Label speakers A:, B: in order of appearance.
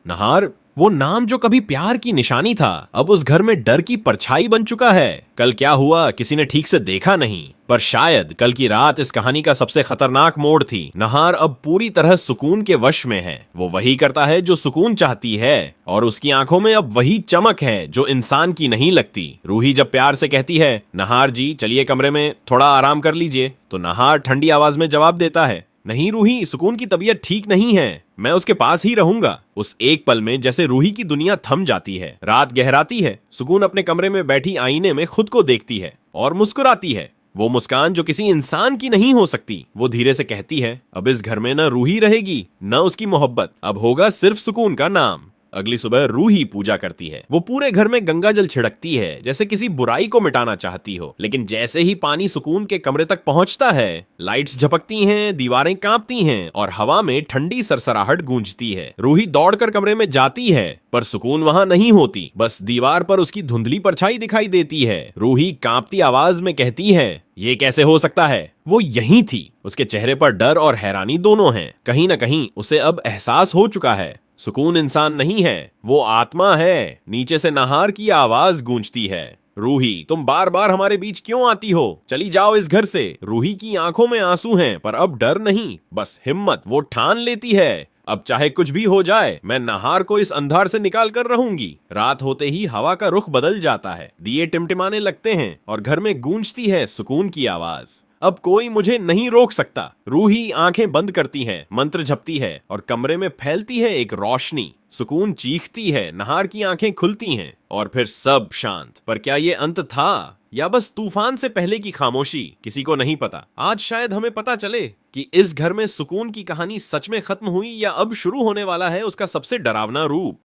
A: नहार, वो नाम जो कभी प्यार की निशानी था, अब उस घर में डर की परछाई बन चुका है। कल क्या हुआ किसी ने ठीक से देखा नहीं, पर शायद कल की रात इस कहानी का सबसे खतरनाक मोड़ थी। नहार अब पूरी तरह सुकून के वश में है। वो वही करता है जो सुकून चाहती है, और उसकी आंखों में अब वही चमक है जो इंसान की नहीं लगती। रूही जब प्यार से कहती है, नहार जी चलिए कमरे में थोड़ा आराम कर लीजिए, तो नहार ठंडी आवाज में जवाब देता है, नहीं रूही, सुकून की तबीयत ठीक नहीं है, मैं उसके पास ही रहूंगा। उस एक पल में जैसे रूही की दुनिया थम जाती है। रात गहराती है। सुकून अपने कमरे में बैठी आईने में खुद को देखती है और मुस्कुराती है। वो मुस्कान जो किसी इंसान की नहीं हो सकती। वो धीरे से कहती है, अब इस घर में न रूही रहेगी न उसकी मोहब्बत, अब होगा सिर्फ सुकून का नाम। अगली सुबह रूही पूजा करती है। वो पूरे घर में गंगा जल छिड़कती है जैसे किसी बुराई को मिटाना चाहती हो। लेकिन जैसे ही पानी सुकून के कमरे तक पहुंचता है, लाइट्स झपकती हैं, दीवारें कांपती हैं और हवा में ठंडी सरसराहट गूंजती है। रूही दौड़कर कमरे में जाती है, पर सुकून वहां नहीं होती। बस दीवार पर उसकी धुंधली परछाई दिखाई देती है। रूही कांपती आवाज में कहती है, ये कैसे हो सकता है? वो यहीं थी। उसके चेहरे पर डर और हैरानी दोनों हैं। कहीं न कहीं उसे अब एहसास हो चुका है, सुकून इंसान नहीं है, वो आत्मा है। नीचे से नहार की आवाज गूंजती है, रूही तुम बार बार हमारे बीच क्यों आती हो? चली जाओ इस घर से। रूही की आंखों में आंसू हैं, पर अब डर नहीं, बस हिम्मत। वो ठान लेती है, अब चाहे कुछ भी हो जाए, मैं नहार को इस अंधार से निकाल कर रहूंगी। रात होते ही हवा का रुख बदल जाता है। दिए टिमटिमाने लगते हैं और घर में गूंजती है सुकून की आवाज, अब कोई मुझे नहीं रोक सकता। रूही आंखें बंद करती है, मंत्र जपती है और कमरे में फैलती है एक रोशनी। सुकून चीखती है, नहार की आंखें खुलती हैं और फिर सब शांत। पर क्या ये अंत था या बस तूफान से पहले की खामोशी? किसी को नहीं पता। आज शायद हमें पता चले कि इस घर में सुकून की कहानी सच में खत्म हुई या अब शुरू होने वाला है उसका सबसे डरावना रूप।